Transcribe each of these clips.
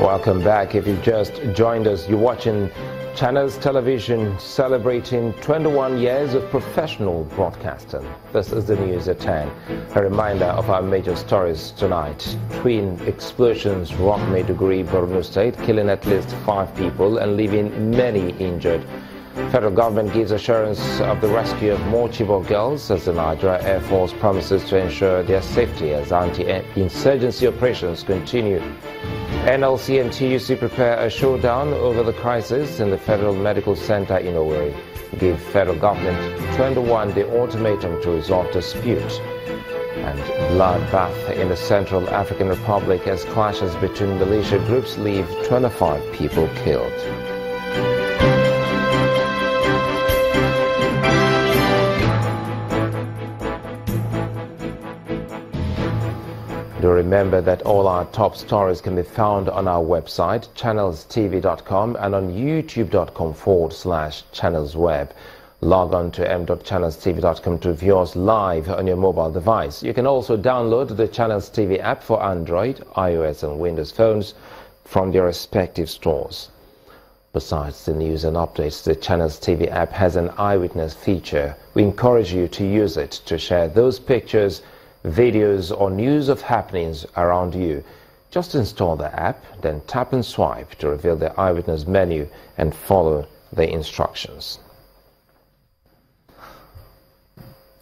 Welcome back. If you've just joined us, you're watching Channels Television celebrating 21 years of professional broadcasting. This is the news at 10. A reminder of our major stories tonight. Twin explosions rock Maiduguri, Borno State, killing at least 5 people and leaving many injured. Federal government gives assurance of the rescue of more Chibok girls as the Nigeria Air Force promises to ensure their safety as anti-insurgency operations continue. NLC and TUC prepare a showdown over the crisis in the Federal Medical Center in Owerri. Give federal government 21-day ultimatum to resolve dispute. And bloodbath in the Central African Republic as clashes between militia groups leave 25 people killed. Do remember that all our top stories can be found on our website, channelstv.com, and on youtube.com/channelsweb. Log on to m.channelstv.com to view us live on your mobile device. You can also download the Channels TV app for Android, iOS and Windows phones from their respective stores. Besides the news and updates, the Channels TV app has an eyewitness feature. We encourage you to use it to share those pictures, videos or news of happenings around you. Just install the app, then tap and swipe to reveal the eyewitness menu and follow the instructions.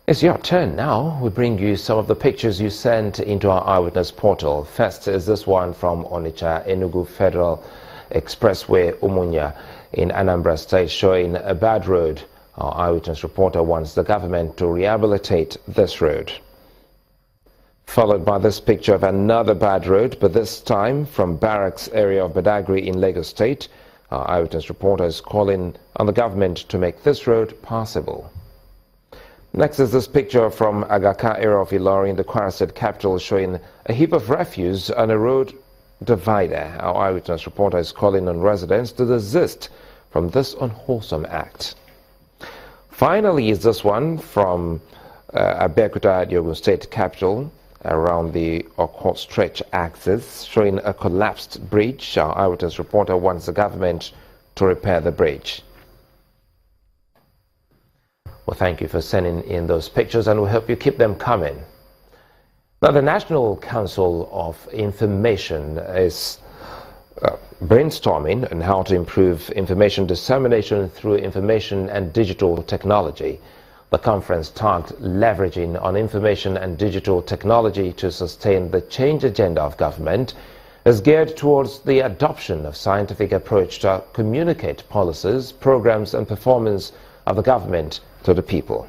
It's your turn now. We bring you some of the pictures you sent into our eyewitness portal. First is this one from Onitsha Enugu Federal Expressway Umunya in Anambra State, showing a bad road. Our eyewitness reporter wants the government to rehabilitate this road. Followed by this picture of another bad road, but this time from Barracks area of Badagry in Lagos State. Our eyewitness reporter is calling on the government to make this road passable. Next is this picture from Agaka area of Ilorin in the Kwara State capital, showing a heap of refuse on a road divider. Our eyewitness reporter is calling on residents to desist from this unwholesome act. Finally is this one from Abeokuta, the Ogun State capital, around the Oko Stretch axis, showing a collapsed bridge. Our eyewitness reporter wants the government to repair the bridge. Well, thank you for sending in those pictures, and we hope you keep them coming. Now, the National Council of Information is brainstorming on how to improve information dissemination through information and digital technology. The conference tagged leveraging on information and digital technology to sustain the change agenda of government is geared towards the adoption of scientific approach to communicate policies, programs and performance of the government to the people.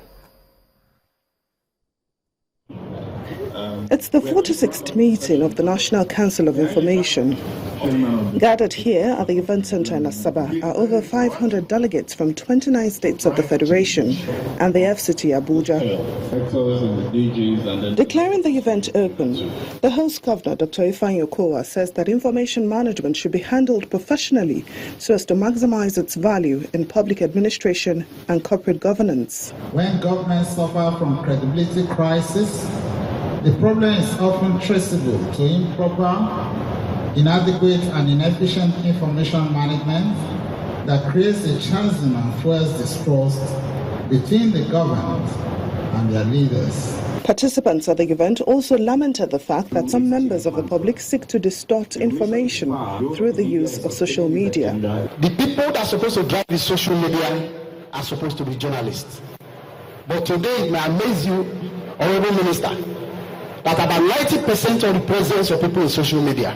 It's the 46th meeting of the National Council of Information. Gathered here at the event center in Asaba are over 500 delegates from 29 states of the Federation and the FCT Abuja. Declaring the event open, the host governor, Dr. Ifeanyi Okowa, says that information management should be handled professionally so as to maximize its value in public administration and corporate governance. When governments suffer from credibility crisis, the problem is often traceable to improper, inadequate and inefficient information management that creates a chasm and fuels distrust between the government and their leaders. Participants at the event also lamented the fact that some members of the public seek to distort information through the use of social media. The people that are supposed to drive the social media are supposed to be journalists. But today it may amaze you, Honorable Minister, that about 90% of the presence of people in social media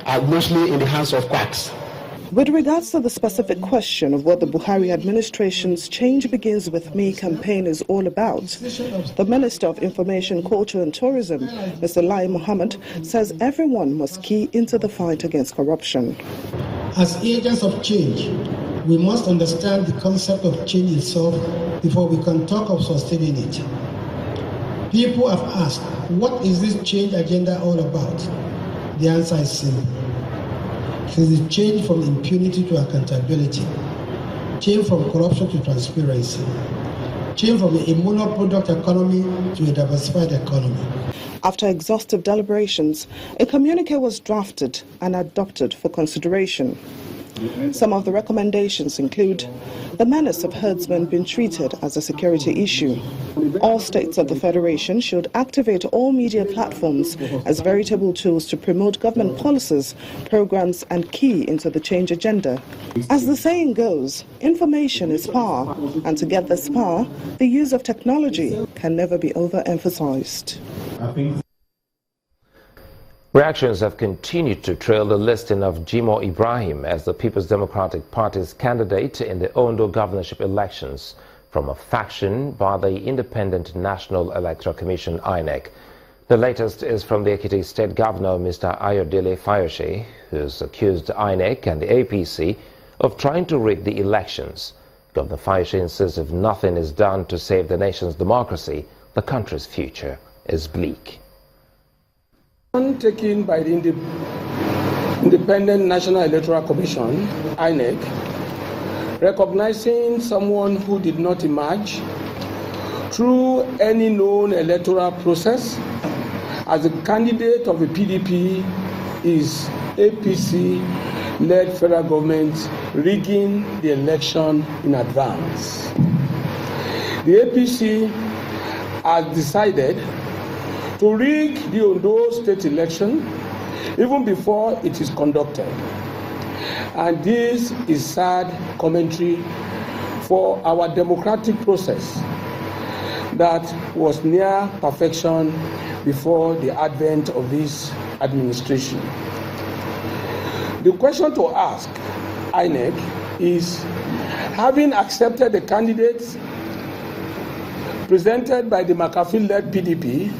are mostly in the hands of quacks. With regards to the specific question of what the Buhari administration's Change Begins With Me campaign is all about, the Minister of Information, Culture and Tourism, Mr. Lai Mohammed, says everyone must key into the fight against corruption. As agents of change, we must understand the concept of change itself before we can talk of sustaining it. People have asked, what is this change agenda all about? The answer is simple. It is a change from impunity to accountability, change from corruption to transparency, change from a monoproduct economy to a diversified economy. After exhaustive deliberations, a communique was drafted and adopted for consideration. Some of the recommendations include the menace of herdsmen being treated as a security issue. All states of the Federation should activate all media platforms as veritable tools to promote government policies, programs, and key into the change agenda. As the saying goes, information is power, and to get this power, the use of technology can never be overemphasized. Reactions have continued to trail the listing of Jimoh Ibrahim as the People's Democratic Party's candidate in the Ondo governorship elections from a faction by the Independent National Electoral Commission, INEC. The latest is from the Ekiti State Governor, Mr. Ayodele Fayose, who's accused INEC and the APC of trying to rig the elections. Governor Fayose insists if nothing is done to save the nation's democracy, the country's future is bleak. Taken by the Independent National Electoral Commission, INEC, recognizing someone who did not emerge through any known electoral process as a candidate of the PDP is APC-led federal government rigging the election in advance. The APC has decided to rig the Ondo state election even before it is conducted. And this is sad commentary for our democratic process that was near perfection before the advent of this administration. The question to ask INEC is, having accepted the candidates presented by the McAfee-led PDP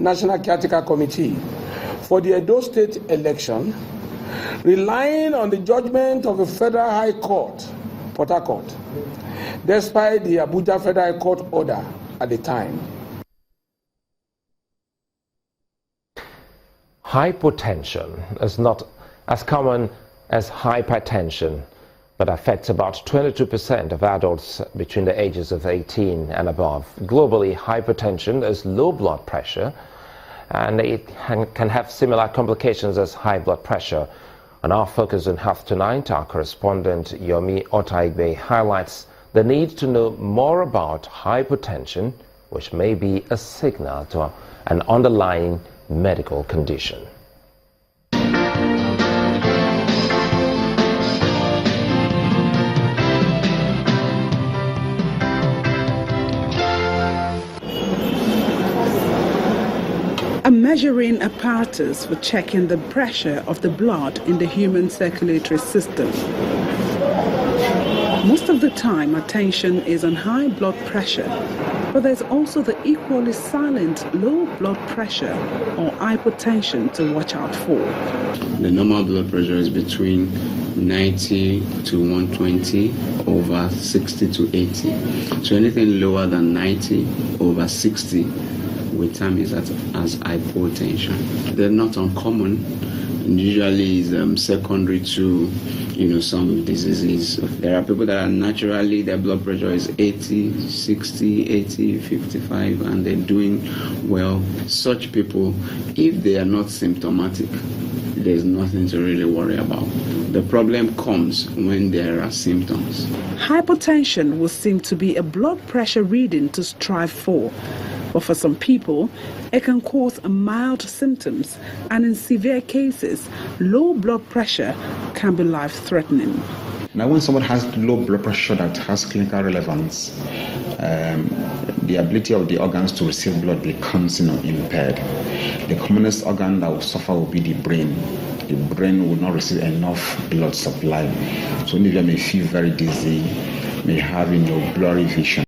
National Caretaker Committee for the Edo State election, relying on the judgment of the Federal High Court, Port Harcourt, despite the Abuja Federal High Court order at the time. Hypotension is not as common as hypertension, but affects about 22% of adults between the ages of 18 and above. Globally, hypertension is low blood pressure, and it can have similar complications as high blood pressure. On our Focus on Health tonight, our correspondent Yomi Otaigbe highlights the need to know more about hypertension, which may be a signal to an underlying medical condition. A measuring apparatus for checking the pressure of the blood in the human circulatory system. Most of the time, attention is on high blood pressure, but there's also the equally silent low blood pressure or hypotension to watch out for. The normal blood pressure is between 90 to 120 over 60 to 80. So anything lower than 90 over 60 with time is as hypotension. They're not uncommon. Usually is secondary to some diseases. There are people that are naturally, their blood pressure is 80, 60, 80, 55, and they're doing well. Such people, if they are not symptomatic, there's nothing to really worry about. The problem comes when there are symptoms. Hypotension will seem to be a blood pressure reading to strive for. But for some people, it can cause mild symptoms, and in severe cases, low blood pressure can be life-threatening. Now, when someone has low blood pressure that has clinical relevance, the ability of the organs to receive blood becomes impaired. The commonest organ that will suffer will be the brain. The brain will not receive enough blood supply. So individuals may feel very dizzy, may have blurry vision.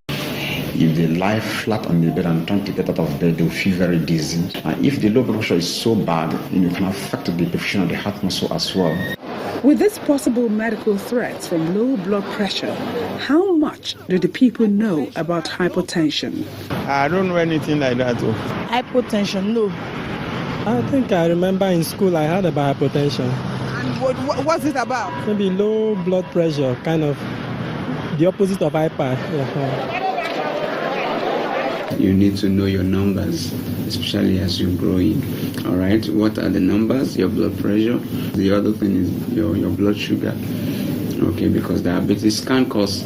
If they lie flat on the bed and trying to get out of bed, they'll feel very dizzy. And if the low blood pressure is so bad, it can affect the perfusion of the heart muscle as well. With these possible medical threats from low blood pressure, how much do the people know about hypotension? I don't know anything like that. Hypotension, no. I think I remember in school I heard about hypotension. And what's it about? Maybe low blood pressure, kind of the opposite of hyper. Yeah. you need to know your numbers, especially as you're growing. All right, what are the numbers? Your blood pressure. The other thing is your blood sugar. Okay, because diabetes can cause,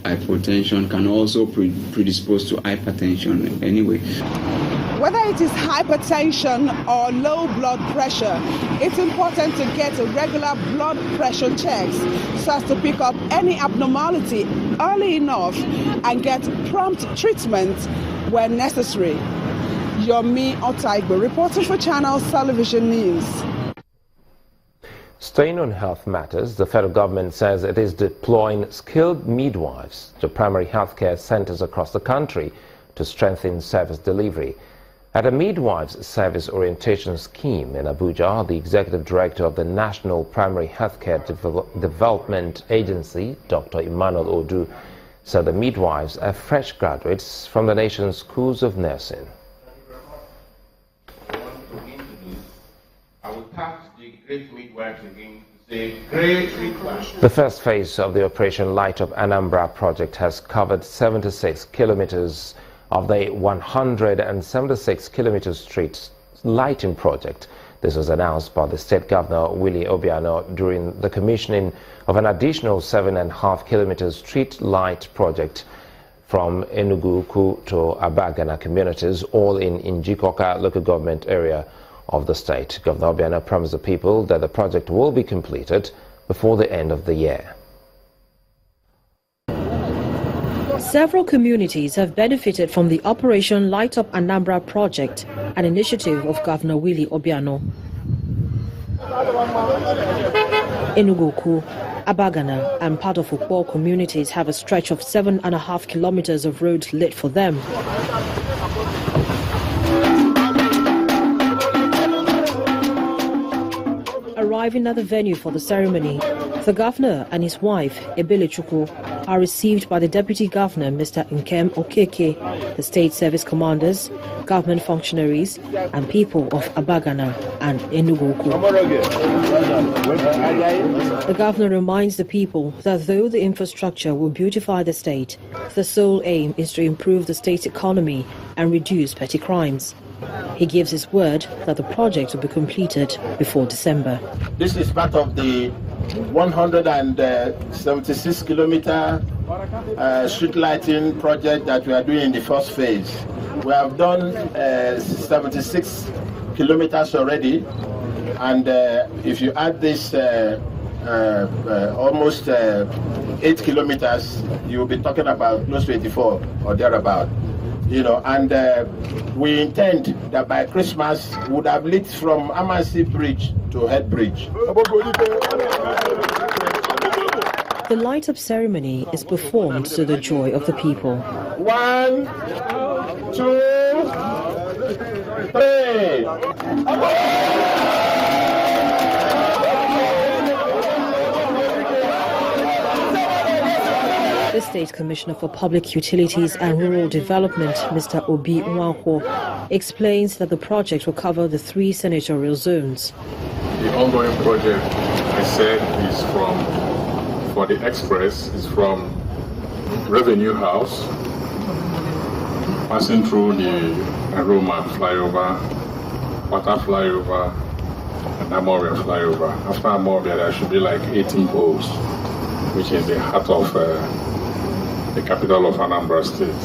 hypertension, can also predispose to hypertension anyway. Whether it is hypertension or low blood pressure, it's important to get regular blood pressure checks so as to pick up any abnormality early enough and get prompt treatment when necessary. Yomi Otaigbe reporting for Channel Television News. Staying on health matters, the federal government says it is deploying skilled midwives to primary healthcare centers across the country to strengthen service delivery. At a midwives service orientation scheme in Abuja, the executive director of the National Primary Healthcare Development Agency, Dr. Emmanuel Odu, said the midwives are fresh graduates from the nation's schools of nursing. I will task the great midwives again to say great midwives. The first phase of the Operation Light Up Anambra project has covered 76 kilometers of the 176-kilometer street lighting project. This was announced by the State Governor Willie Obiano during the commissioning of an additional 7.5-kilometer street light project from Enugu to Abagana communities, all in Njikoka local government area of the state. Governor Obiano promised the people that the project will be completed before the end of the year. Several communities have benefited from the Operation Light Up Anambra project, an initiative of Governor Willie Obiano. Enugu, Abagana and part of Ukpo communities have a stretch of 7.5 kilometers of road lit for them. Arriving at the venue for the ceremony, the governor and his wife, Ebele Chukwu, are received by the deputy governor, Mr. Nkem Okeke, the state service commanders, government functionaries, and people of Abagana and Enugu. The governor reminds the people that though the infrastructure will beautify the state, the sole aim is to improve the state's economy and reduce petty crimes. He gives his word that the project will be completed before December. This is part of the 176-kilometer street lighting project that we are doing in the first phase. We have done 76 kilometers already, and if you add this almost 8 kilometers, you will be talking about close to 84 or thereabout. And we intend that by Christmas we would have lit from Amansi Bridge to Head Bridge. The light-up ceremony is performed to the joy of the people. 1, 2, 3. The State Commissioner for Public Utilities and Rural Development, Mr. Obi Nwankwo, explains that the project will cover the 3 senatorial zones. The ongoing project, I said, is for the express, is from Revenue House, passing through the Aroma flyover, Water flyover, and Amoria flyover. After Amoria, there should be like 18 poles, which is the heart of the capital of Anambra State.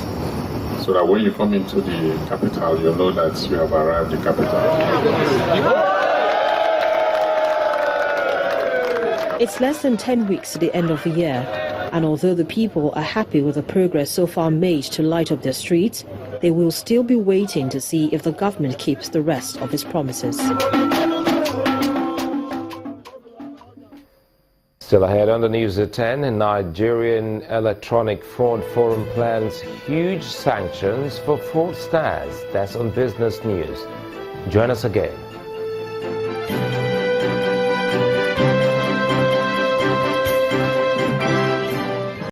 So that when you come into the capital, you know that you have arrived at the capital. It's less than 10 weeks to the end of the year, and although the people are happy with the progress so far made to light up their streets, they will still be waiting to see if the government keeps the rest of its promises. Still ahead on the news at 10, a Nigerian Electronic Fraud Forum plans huge sanctions for fraudsters. That's on Business News. Join us again.